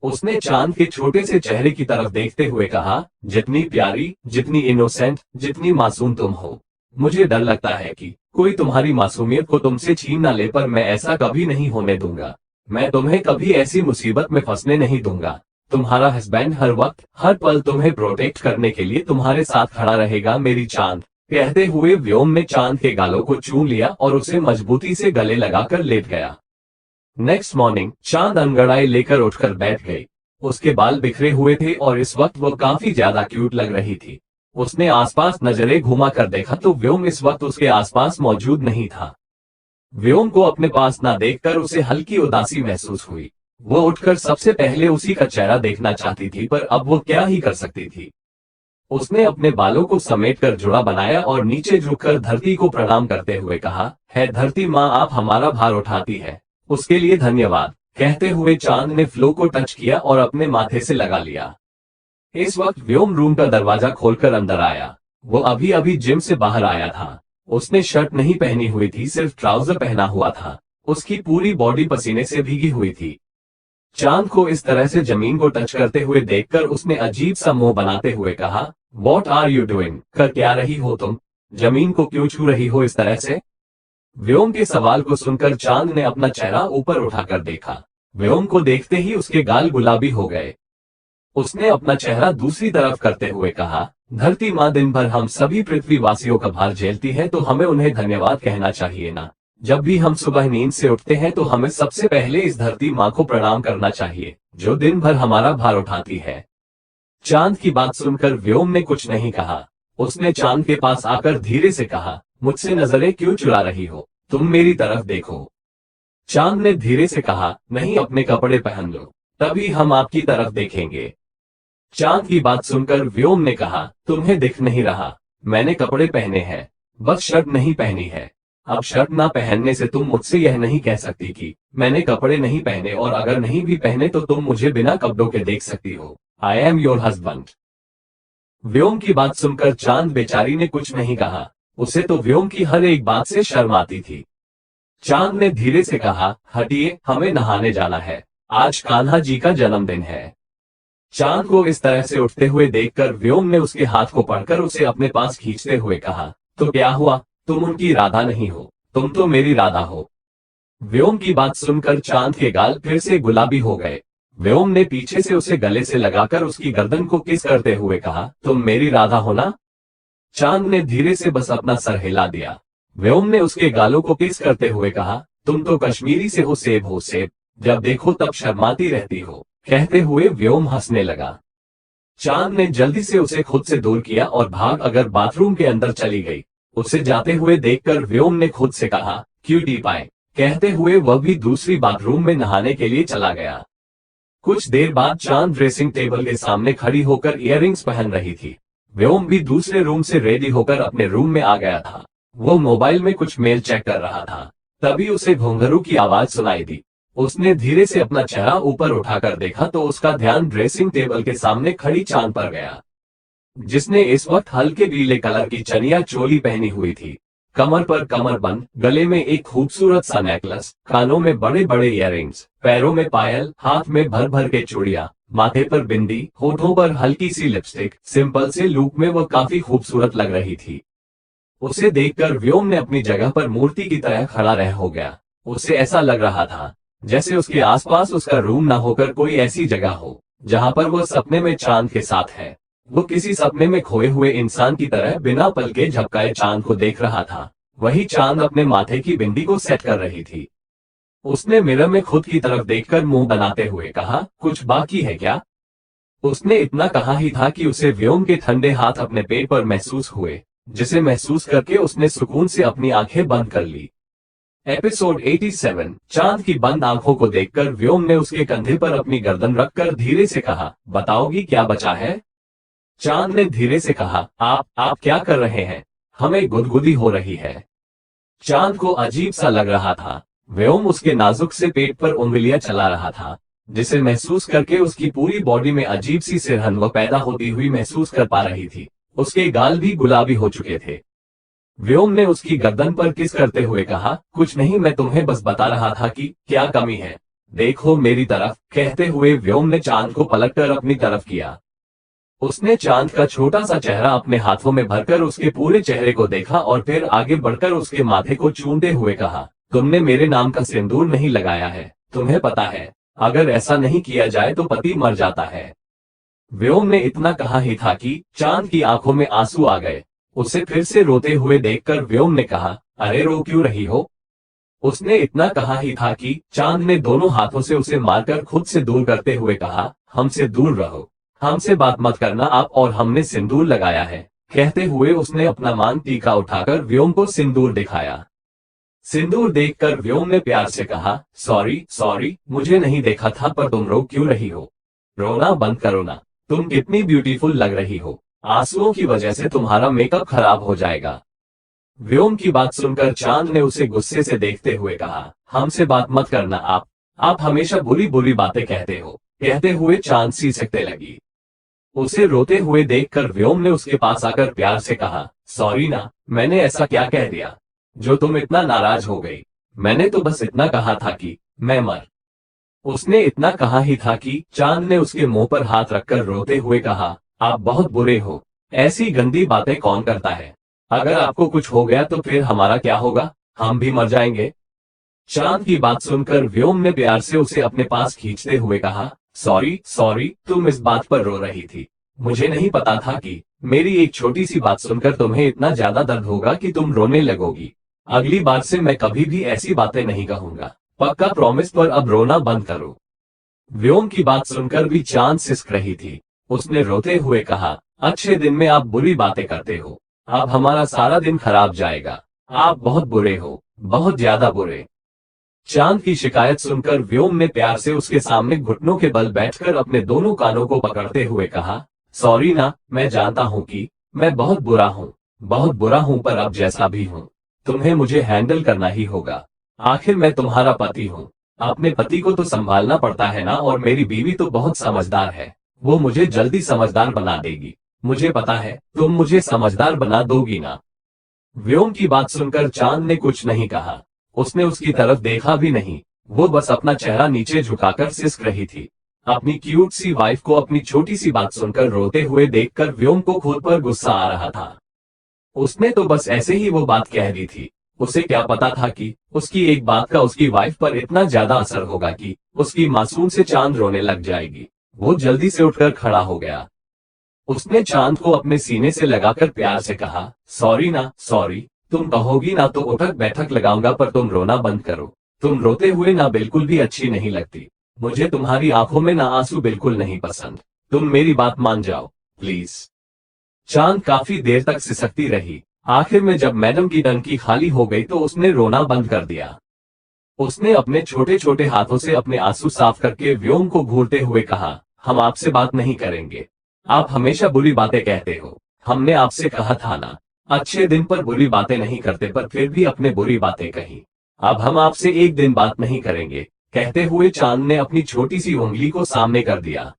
उसने चांद के छोटे से चेहरे की तरफ देखते हुए कहा, जितनी प्यारी, जितनी इनोसेंट, जितनी मासूम तुम हो, मुझे डर लगता है कि कोई तुम्हारी मासूमियत को तुमसे छीन ना ले, पर मैं ऐसा कभी नहीं होने दूंगा। मैं तुम्हें कभी ऐसी मुसीबत में फंसने नहीं दूंगा। तुम्हारा हस्बैंड हर वक्त हर पल तुम्हें प्रोटेक्ट करने के लिए तुम्हारे साथ खड़ा रहेगा मेरी चांद। कहते हुए व्योम ने चांद के गालों को चूम लिया और उसे मजबूती से गले लगाकर लेट गया। नेक्स्ट मॉर्निंग चांद अंगड़ाई लेकर उठकर बैठ गई। उसके बाल बिखरे हुए थे और इस वक्त वो काफी ज्यादा क्यूट लग रही थी। उसने आसपास नजरें घुमा कर देखा तो व्योम इस वक्त उसके आसपास मौजूद नहीं था। व्योम को अपने पास ना देखकर उसे हल्की उदासी महसूस हुई। वो उठकर सबसे पहले उसी का चेहरा देखना चाहती थी, पर अब वो क्या ही कर सकती थी। उसने अपने बालों को समेटकर जुड़ा बनाया और नीचे झुककर धरती को प्रणाम करते हुए कहा, है धरती माँ, आप हमारा भार उठाती है, उसके लिए धन्यवाद। कहते हुए चांद ने फ्लो को टच किया और अपने माथे से लगा लिया। इस वक्त व्योम रूम का दरवाजा खोलकर अंदर आया। वो अभी अभी जिम से बाहर आया था। उसने शर्ट नहीं पहनी हुई थी, सिर्फ ट्राउजर पहना हुआ था। उसकी पूरी बॉडी पसीने से भीगी हुई थी। चांद को इस तरह से जमीन को टच करते हुए देखकर उसने अजीब सा मुंह बनाते हुए कहा, वॉट आर यू डूइंग, कर क्या रही हो तुम, जमीन को क्यों छू रही हो इस तरह से। व्योम के सवाल को सुनकर चांद ने अपना चेहरा ऊपर उठाकर देखा। व्योम को देखते ही उसके गाल गुलाबी हो गए। उसने अपना चेहरा दूसरी तरफ करते हुए कहा, धरती माँ, दिन भर हम सभी पृथ्वीवासियों का भार झेलती है, तो हमें उन्हें धन्यवाद कहना चाहिए ना। जब भी हम सुबह नींद से उठते हैं तो हमें सबसे पहले इस धरती माँ को प्रणाम करना चाहिए, जो दिन भर हमारा भार उठाती है। चांद की बात सुनकर व्योम ने कुछ नहीं कहा। उसने चांद के पास आकर धीरे से कहा, मुझसे नजरें क्यों चुरा रही हो, तुम मेरी तरफ देखो। चांद ने धीरे से कहा, नहीं, अपने कपड़े पहन लो, तभी हम आपकी तरफ देखेंगे। चांद की बात सुनकर व्योम ने कहा, तुम्हें दिख नहीं रहा, मैंने कपड़े पहने हैं, बस शर्ट नहीं पहनी है। अब शर्ट ना पहनने से तुम मुझसे यह नहीं कह सकती कि मैंने कपड़े नहीं पहने, और अगर नहीं भी पहने तो तुम मुझे बिना कपड़ों के देख सकती हो। I am your husband. Vyom की बात सुनकर चांद बेचारी ने कुछ नहीं कहा। उसे तो व्योम की हर एक बात से शर्म आती थी। चांद ने धीरे से कहा, हटिए, हमें नहाने जाना है, आज कान्हा जी का जन्मदिन है। चांद को इस तरह से उठते हुए देखकर व्योम ने उसके हाथ को पकड़कर उसे अपने पास खींचते हुए कहा, तो क्या हुआ, तुम उनकी राधा नहीं हो, तुम तो मेरी राधा हो। व्योम की बात सुनकर चांद के गाल फिर से गुलाबी हो गए। व्योम ने पीछे से उसे गले से लगाकर उसकी गर्दन को किस करते हुए कहा, तुम मेरी राधा हो ना। चांद ने धीरे से बस अपना सर हिला दिया। व्योम ने उसके गालों को किस करते हुए कहा, तुम तो कश्मीरी से हो सेब, जब देखो तब शर्माती रहती हो। कहते हुए व्योम हंसने लगा। चांद ने जल्दी से उसे खुद से दूर किया और भाग अगर बाथरूम के अंदर चली गई। उसे जाते हुए देखकर व्योम ने खुद से कहा, क्यूटी पाए। कहते हुए वह भी दूसरी बाथरूम में नहाने के लिए चला गया। कुछ देर बाद चांद ड्रेसिंग टेबल के सामने खड़ी होकर इयररिंग्स पहन रही थी। व्योम भी दूसरे रूम से रेडी होकर अपने रूम में आ गया था। वो मोबाइल में कुछ मेल चेक कर रहा था। तभी उसे घुंघरू की आवाज सुनाई दी। उसने धीरे से अपना चेहरा ऊपर उठाकर देखा तो उसका ध्यान ड्रेसिंग टेबल के सामने खड़ी चांद पर गया, जिसने इस वक्त हल्के पीले कलर की चनिया चोली पहनी हुई थी। कमर पर कमरबंद, गले में एक खूबसूरत सा नेकलेस, कानों में बड़े बड़े इयररिंग्स, पैरों में पायल, हाथ में भर भर के चूड़ियां, माथे पर बिंदी, होठों पर हल्की सी लिपस्टिक। सिंपल से लुक में वह काफी खूबसूरत लग रही थी। उसे देखकर व्योम ने अपनी जगह पर मूर्ति की तरह खड़ा रह हो गया। उसे ऐसा लग रहा था जैसे उसके आसपास उसका रूम ना होकर कोई ऐसी जगह हो जहां पर वो सपने में चांद के साथ है। वो किसी सपने में खोए हुए इंसान की तरह बिना पलके झपकाए चांद को देख रहा था। वही चांद अपने माथे की बिंदी को सेट कर रही थी। उसने मिरर में खुद की तरफ देखकर मुंह बनाते हुए कहा, कुछ बाकी है क्या। उसने इतना कहा ही था कि उसे व्योम के ठंडे हाथ अपने पेट पर महसूस हुए, जिसे महसूस करके उसने सुकून से अपनी आंखें बंद कर ली। एपिसोड 87। चांद की बंद आंखों को देखकर व्योम ने उसके कंधे पर अपनी गर्दन रखकर धीरे से कहा, बताओगी क्या बचा है। चांद ने धीरे से कहा, आप क्या कर रहे हैं, हमें गुदगुदी हो रही है। चांद को अजीब सा लग रहा था। व्योम उसके नाजुक से पेट पर उंगलियां चला रहा था, जिसे महसूस करके उसकी पूरी बॉडी में अजीब सी सिरहन पैदा होती हुई महसूस कर पा रही थी। उसके गाल भी गुलाबी हो चुके थे। व्योम ने उसकी गर्दन पर किस करते हुए कहा, कुछ नहीं, मैं तुम्हें बस बता रहा था कि क्या कमी है, देखो मेरी तरफ। कहते हुए व्योम ने चांद को पलटकर अपनी तरफ किया। उसने चांद का छोटा सा चेहरा अपने हाथों में भरकर उसके पूरे चेहरे को देखा और फिर आगे बढ़कर उसके माथे को चूमते हुए कहा, तुमने मेरे नाम का सिंदूर नहीं लगाया है, तुम्हें पता है अगर ऐसा नहीं किया जाए तो पति मर जाता है। व्योम ने इतना कहा ही था कि चांद की आंखों में आंसू आ गए। उसे फिर से रोते हुए देखकर व्योम ने कहा, अरे रो क्यों रही हो? उसने इतना कहा ही था कि चांद ने दोनों हाथों से उसे मारकर खुद से दूर करते हुए कहा, हमसे दूर रहो, हमसे बात मत करना आप, और हमने सिंदूर लगाया है। कहते हुए उसने अपना मांग टीका उठाकर व्योम को सिंदूर दिखाया। सिंदूर देखकर व्योम ने प्यार से कहा, सॉरी सॉरी, मुझे नहीं देखा था, पर तुम रो क्यों रही हो? रोना बंद करो ना, तुम कितनी ब्यूटीफुल लग रही हो, आंसुओं की वजह से तुम्हारा मेकअप खराब हो जाएगा। व्योम की बात सुनकर चांद ने उसे गुस्से से देखते हुए कहा, हमसे बात मत करना आप हमेशा बुरी बुरी बातें कहते हो। कहते हुए चांद सिसकने लगी। उसे रोते हुए देखकर व्योम ने उसके पास आकर प्यार से कहा, सॉरी ना, मैंने ऐसा क्या कह दिया जो तुम इतना नाराज हो गई? मैंने तो बस इतना कहा था कि मैं मर। उसने इतना कहा ही था कि चांद ने उसके मुंह पर हाथ रखकर रोते हुए कहा, आप बहुत बुरे हो, ऐसी गंदी बातें कौन करता है? अगर आपको कुछ हो गया तो फिर हमारा क्या होगा? हम भी मर जाएंगे। चांद की बात सुनकर व्योम ने प्यार से उसे अपने पास खींचते हुए कहा, सॉरी सॉरी, तुम इस बात पर रो रही थी, मुझे नहीं पता था कि मेरी एक छोटी सी बात सुनकर तुम्हें इतना ज्यादा दर्द होगा कि तुम रोने लगोगी। अगली बार से मैं कभी भी ऐसी बातें नहीं कहूंगा, पक्का प्रॉमिस, पर अब रोना बंद करो। व्योम की बात सुनकर भी चांद सिसक रही थी। उसने रोते हुए कहा, अच्छे दिन में आप बुरी बातें करते हो, अब हमारा सारा दिन खराब जाएगा, आप बहुत बुरे हो, बहुत ज्यादा बुरे। चांद की शिकायत सुनकर व्योम ने प्यार से उसके सामने घुटनों के बल बैठकर अपने दोनों कानों को पकड़ते हुए कहा, सॉरी ना, मैं जानता हूँ कि मैं बहुत बुरा हूँ, पर अब जैसा भी हूँ तुम्हें मुझे हैंडल करना ही होगा। आखिर मैं तुम्हारा पति हूँ, अपने पति को तो संभालना पड़ता है ना, और मेरी बीवी तो बहुत समझदार है, वो मुझे जल्दी समझदार बना देगी। मुझे पता है तुम मुझे समझदार बना दोगी ना। व्योम की बात सुनकर चांद ने कुछ नहीं कहा। उसने उसकी तरफ देखा भी नहीं, वो बस अपना चेहरा नीचे झुकाकर सिसक रही थी। अपनी क्यूट सी वाइफ को अपनी छोटी सी बात सुनकर रोते हुए देखकर व्योम को खुद पर गुस्सा आ रहा था। उसने तो बस ऐसे ही वो बात कह दी थी, उसे क्या पता था कि उसकी एक बात का उसकी वाइफ पर इतना ज्यादा असर होगा कि उसकी मासूम से चांद रोने लग जाएगी। वो जल्दी से उठकर खड़ा हो गया। उसने चांद को अपने सीने से लगाकर प्यार से कहा, सॉरी ना, सॉरी, तुम कहोगी ना तो उठक बैठक लगाऊंगा, पर तुम रोना बंद करो। तुम रोते हुए ना बिल्कुल भी अच्छी नहीं लगती, मुझे तुम्हारी आंखों में ना आंसू बिल्कुल नहीं पसंद, तुम मेरी बात मान जाओ प्लीज। चांद काफी देर तक सिसकती रही। आखिर में जब मैडम की टंकी खाली हो गई तो उसने रोना बंद कर दिया। उसने अपने छोटे छोटे हाथों से अपने आंसू साफ करके व्योम को घूरते हुए कहा, हम आपसे बात नहीं करेंगे, आप हमेशा बुरी बातें कहते हो, हमने आपसे कहा था ना, अच्छे दिन पर बुरी बातें नहीं करते, पर फिर भी अपने बुरी बातें कही। अब हम आपसे एक दिन बात नहीं करेंगे। कहते हुए चांद ने अपनी छोटी सी उंगली को सामने कर दिया।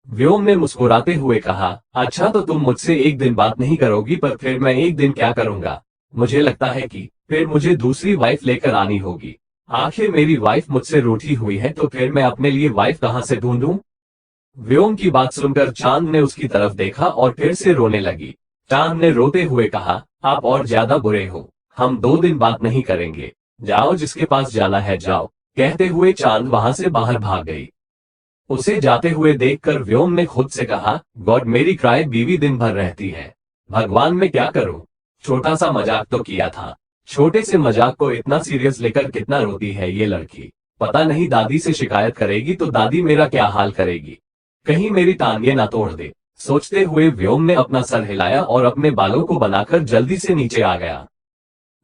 व्योम ने मुस्कुराते हुए कहा, अच्छा तो तुम मुझसे एक दिन बात नहीं करोगी, पर फिर मैं एक दिन क्या करूंगा? मुझे लगता है कि फिर मुझे दूसरी वाइफ लेकर आनी होगी। आखिर मेरी वाइफ मुझसे रूठी हुई है, तो फिर मैं अपने लिए वाइफ कहां से ढूंढूं? व्योम की बात सुनकर चांद ने उसकी तरफ देखा और फिर से रोने लगी। चांद ने रोते हुए कहा, आप और ज्यादा बुरे हो, हम 2 दिन बात नहीं करेंगे, जाओ जिसके पास जाना है जाओ। कहते हुए चांद वहां से बाहर भाग गई। उसे जाते हुए देखकर व्योम ने खुद से कहा, गॉड, मेरी क्राई बीवी दिन भर रहती है, भगवान मैं क्या करूं? छोटा सा मजाक तो किया था, छोटे से मजाक को इतना सीरियस लेकर कितना रोती है ये लड़की। पता नहीं दादी से शिकायत करेगी तो दादी मेरा क्या हाल करेगी, कहीं मेरी टांगे ना तोड़ दे। सोचते हुए व्योम ने अपना सर हिलाया और अपने बालों को बनाकर जल्दी से नीचे आ गया।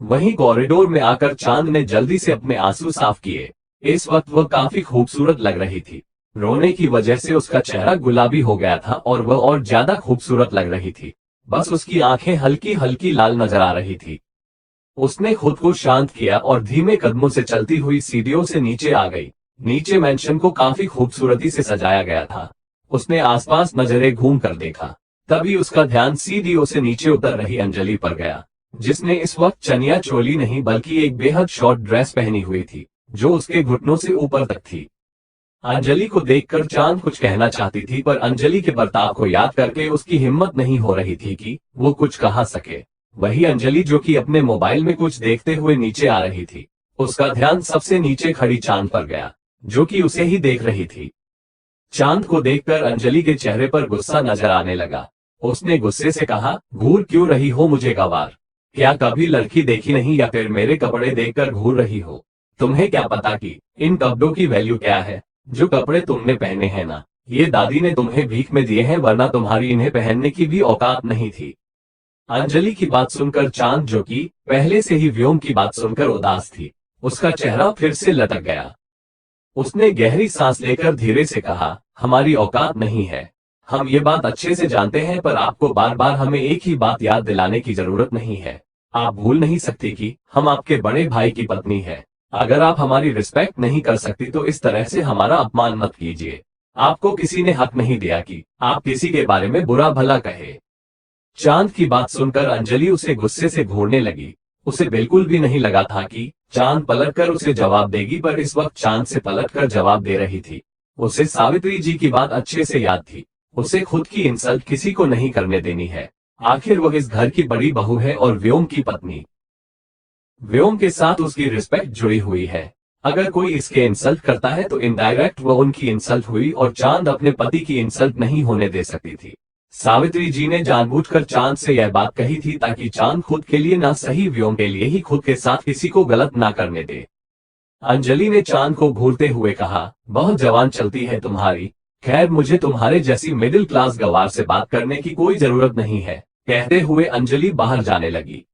वहीं कॉरिडोर में आकर चांद ने जल्दी से अपने आंसू साफ किए। इस वक्त वह काफी खूबसूरत लग रही थी। रोने की वजह से उसका चेहरा गुलाबी हो गया था और वह और ज्यादा खूबसूरत लग रही थी। बस उसकी आंखें हल्की हल्की लाल नजर आ रही थी। उसने खुद को शांत किया और धीमे कदमों से चलती हुई सीढ़ियों से नीचे आ गई। नीचे मैंशन को काफी खूबसूरती से सजाया गया था। उसने आसपास नजरें घूम कर देखा, तभी उसका ध्यान सीढ़ियों से नीचे उतर रही अंजलि पर गया। जिसने इस वक्त चनिया चोली नहीं बल्कि एक बेहद शॉर्ट ड्रेस पहनी हुई थी जो उसके घुटनों से ऊपर तक थी। अंजलि को देखकर चांद कुछ कहना चाहती थी, पर अंजलि के बर्ताव को याद करके उसकी हिम्मत नहीं हो रही थी कि वो कुछ कहा सके। वही अंजलि जो कि अपने मोबाइल में कुछ देखते हुए नीचे आ रही थी, उसका ध्यान सबसे नीचे खड़ी चांद पर गया जो कि उसे ही देख रही थी। चांद को देखकर अंजलि के चेहरे पर गुस्सा नजर आने लगा। उसने गुस्से से कहा, घूर क्यों रही हो मुझे गवार? क्या कभी लड़की देखी नहीं या फिर मेरे कपड़े देखकर घूर रही हो? तुम्हें क्या पता कि इन कपड़ों की वैल्यू क्या है? जो कपड़े तुमने पहने हैं ना, ये दादी ने तुम्हें भीख में दिए हैं, वरना तुम्हारी इन्हें पहनने की भी औकात नहीं थी। अंजलि की बात सुनकर चांद, जो कि पहले से ही व्योम की बात सुनकर उदास थी, उसका चेहरा फिर से लटक गया। उसने गहरी सांस लेकर धीरे से कहा, हमारी औकात नहीं है, हम ये बात अच्छे से जानते हैं, पर आपको बार बार हमें एक ही बात याद दिलाने की जरूरत नहीं है। आप भूल नहीं सकती कि हम आपके बड़े भाई की पत्नी है। अगर आप हमारी रिस्पेक्ट नहीं कर सकती तो इस तरह से हमारा अपमान मत कीजिए। आपको किसी ने हक नहीं दिया कि आप किसी के बारे में बुरा भला कहे। चांद की बात सुनकर अंजलि उसे गुस्से से घूरने लगी। उसे बिल्कुल भी नहीं लगा था कि चांद पलटकर उसे जवाब देगी, पर इस वक्त चांद से पलटकर जवाब दे रही थी। उसे सावित्री जी की बात अच्छे से याद थी। उसे खुद की इंसल्ट किसी को नहीं करने देनी है। आखिर वह इस घर की बड़ी बहू है और व्योम की पत्नी। व्योम के साथ उसकी रिस्पेक्ट जुड़ी हुई है। अगर कोई इसके इंसल्ट करता है तो इनडायरेक्ट वह उनकी इंसल्ट हुई, और चांद अपने पति की इंसल्ट नहीं होने दे सकती थी। सावित्री जी ने जानबूझकर चांद से यह बात कही थी ताकि चांद खुद के लिए ना सही, व्योम के लिए ही खुद के साथ किसी को गलत ना करने दे। अंजलि ने चांद को घूरते हुए कहा, बहुत जवान चलती है तुम्हारी। खैर, मुझे तुम्हारे जैसी मिडिल क्लास गवार से बात करने की कोई जरूरत नहीं है। कहते हुए अंजलि बाहर जाने लगी।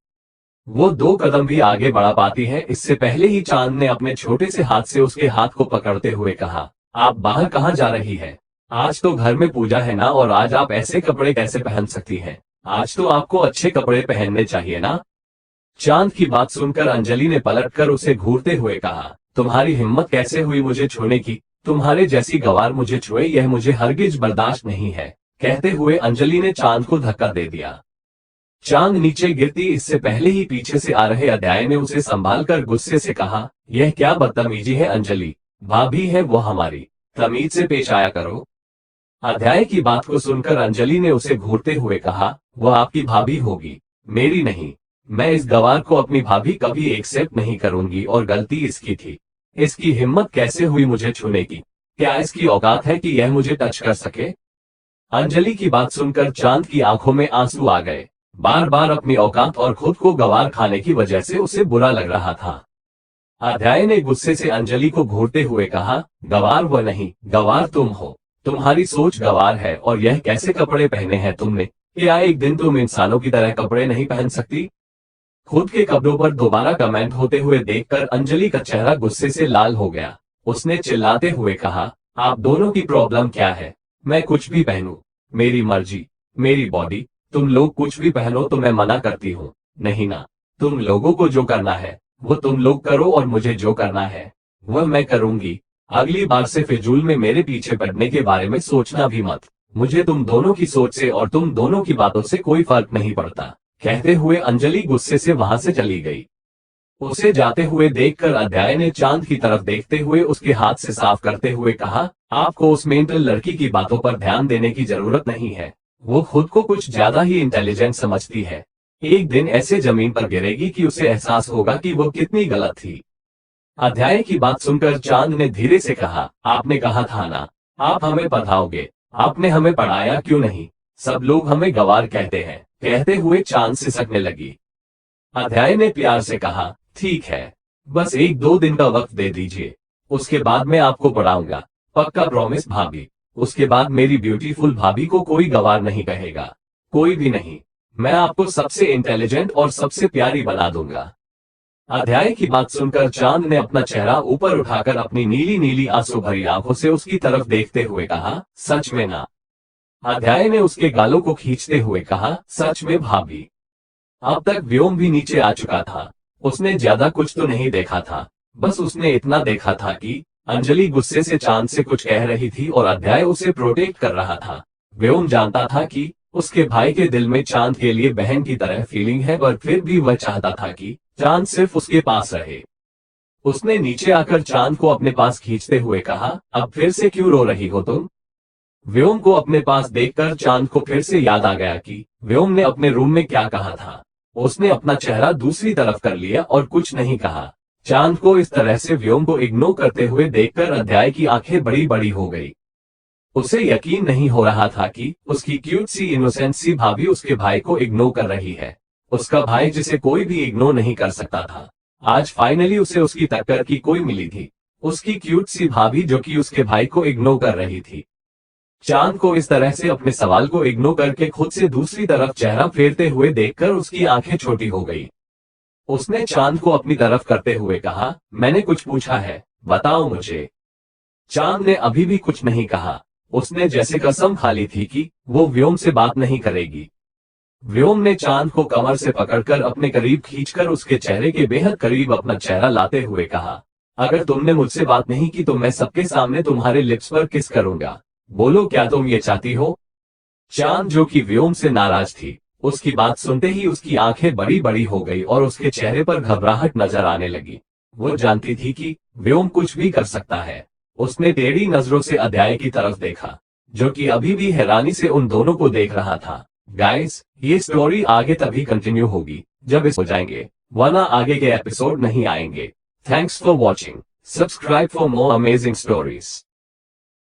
वो 2 कदम भी आगे बढ़ा पाती है इससे पहले ही चांद ने अपने छोटे से हाथ से उसके हाथ को पकड़ते हुए कहा, आप बाहर कहाँ जा रही है? आज तो घर में पूजा है ना, और आज आप ऐसे कपड़े कैसे पहन सकती हैं? आज तो आपको अच्छे कपड़े पहनने चाहिए ना। चांद की बात सुनकर अंजलि ने पलटकर उसे घूरते हुए कहा, तुम्हारी हिम्मत कैसे हुई मुझे छूने की? तुम्हारे जैसी गवार मुझे छुए, यह मुझे हरगिज बर्दाश्त नहीं है। कहते हुए अंजलि ने चांद को धक्का दे दिया। चांद नीचे गिरती इससे पहले ही पीछे से आ रहे अध्याय ने उसे संभालकर गुस्से से कहा, यह क्या बदतमीजी है अंजलि? भाभी है वो हमारी, तमीज से पेश आया करो। अध्याय की बात को सुनकर अंजलि ने उसे घूरते हुए कहा, वह आपकी भाभी होगी, मेरी नहीं। मैं इस गवार को अपनी भाभी कभी एक्सेप्ट नहीं करूंगी, और गलती इसकी थी। इसकी हिम्मत कैसे हुई मुझे छूने की? क्या इसकी औकात है कि यह मुझे टच कर सके? अंजलि की बात सुनकर चांद की आंखों में आंसू आ गए। बार बार अपनी औकात और खुद को गवार खाने की वजह से उसे बुरा लग रहा था। अध्याय ने गुस्से से अंजलि को घूरते हुए कहा, गवार वह नहीं, गवार तुम हो। तुम्हारी सोच गवार है। और यह कैसे कपड़े पहने हैं तुमने? क्या एक दिन तुम इंसानों की तरह कपड़े नहीं पहन सकती? खुद के कपड़ों पर दोबारा कमेंट होते हुए देखकर अंजलि का चेहरा गुस्से से लाल हो गया। उसने चिल्लाते हुए कहा, आप दोनों की प्रॉब्लम क्या है? मैं कुछ भी पहनूं, मेरी मर्जी, मेरी बॉडी। तुम लोग कुछ भी पहनो तो मैं मना करती हूँ? नहीं ना। तुम लोगों को जो करना है वो तुम लोग करो, और मुझे जो करना है वह मैं करूंगी। अगली बार से फिजूल में मेरे पीछे पड़ने के बारे में सोचना भी मत। मुझे तुम दोनों की सोच से और तुम दोनों की बातों से कोई फर्क नहीं पड़ता। कहते हुए अंजलि गुस्से से वहां से चली गई। उसे जाते हुए देखकर अध्याय ने चांद की तरफ देखते हुए उसके हाथ से साफ करते हुए कहा, आपको उस मेंटल लड़की की बातों पर ध्यान देने की जरूरत नहीं है। वो खुद को कुछ ज्यादा ही इंटेलिजेंट समझती है। एक दिन ऐसे जमीन पर गिरेगी कि उसे एहसास होगा कि वो कितनी गलत थी। अध्याय की बात सुनकर चांद ने धीरे से कहा, आपने कहा था ना आप हमें पढ़ाओगे, आपने हमें पढ़ाया क्यों नहीं? सब लोग हमें गवार कहते हैं। कहते हुए चांद सिसकने लगी। अध्याय ने प्यार से कहा, ठीक है, बस 1-2 दिन का वक्त दे दीजिए, उसके बाद मैं आपको पढ़ाऊंगा। पक्का प्रॉमिस भाभी। उसके बाद मेरी ब्यूटीफुल भाभी को कोई गवार नहीं कहेगा, कोई भी नहीं। मैं आपको सबसे इंटेलिजेंट और सबसे प्यारी बना दूंगा। अध्याय की बात सुनकर चांद ने अपना चेहरा ऊपर उठाकर अपनी नीली नीली आंसू भरी आंखों से उसकी तरफ देखते हुए कहा, सच में ना? अध्याय ने उसके गालों को खींचते हुए कहा, सच में भाभी। अब तक व्योम भी नीचे आ चुका था। उसने ज्यादा कुछ तो नहीं देखा था, बस उसने इतना देखा था कि अंजलि गुस्से से चांद से कुछ कह रही थी और अध्याय उसे प्रोटेक्ट कर रहा था। व्योम जानता था कि उसके भाई के दिल में चांद के लिए बहन की तरह फीलिंग है, पर फिर भी वह चाहता था कि चांद सिर्फ उसके पास रहे। उसने नीचे आकर चांद को अपने पास खींचते हुए कहा, अब फिर से क्यों रो रही हो तुम? व्योम को अपने पास देखकर चांद को फिर से याद आ गया कि व्योम ने अपने रूम में क्या कहा था। उसने अपना चेहरा दूसरी तरफ कर लिया और कुछ नहीं कहा। चांद को इस तरह से व्योम को इग्नोर करते हुए देखकर अध्याय की आंखें बड़ी बड़ी हो गई। उसे यकीन नहीं हो रहा था कि उसकी क्यूट सी इनोसेंट सी भाभी उसके भाई को इग्नोर कर रही है। उसका भाई जिसे कोई भी इग्नोर नहीं कर सकता था, आज फाइनली उसे उसकी टक्कर की कोई मिली थी। उसकी क्यूट सी भाभी जो कि उसके भाई को इग्नोर कर रही थी। चांद को इस तरह से अपने सवाल को इग्नोर करके खुद से दूसरी तरफ चेहरा फेरते हुए देखकर उसकी आंखें छोटी हो गई। उसने चांद को अपनी तरफ करते हुए कहा, मैंने कुछ पूछा है, बताओ मुझे। चांद ने अभी भी कुछ नहीं कहा। उसने जैसे कसम खा ली थी कि वो व्योम से बात नहीं करेगी। व्योम ने चांद को कमर से पकड़कर अपने करीब खींचकर उसके चेहरे के बेहद करीब अपना चेहरा लाते हुए कहा, अगर तुमने मुझसे बात नहीं की तो मैं सबके सामने तुम्हारे लिप्स पर किस करूंगा। बोलो, क्या तुम ये चाहती हो? चांद जो कि व्योम से नाराज थी, उसकी बात सुनते ही उसकी आंखें बड़ी बड़ी हो गई और उसके चेहरे पर घबराहट नजर आने लगी। वो जानती थी कि व्योम कुछ भी कर सकता है। उसने टेढ़ी नजरों से अध्याय की तरफ देखा, जो कि अभी भी हैरानी से उन दोनों को देख रहा था। गाइस, ये स्टोरी आगे तभी कंटिन्यू होगी जब इस हो जाएंगे, वरना आगे के एपिसोड नहीं आएंगे। Thanks for watching. Subscribe for more amazing stories.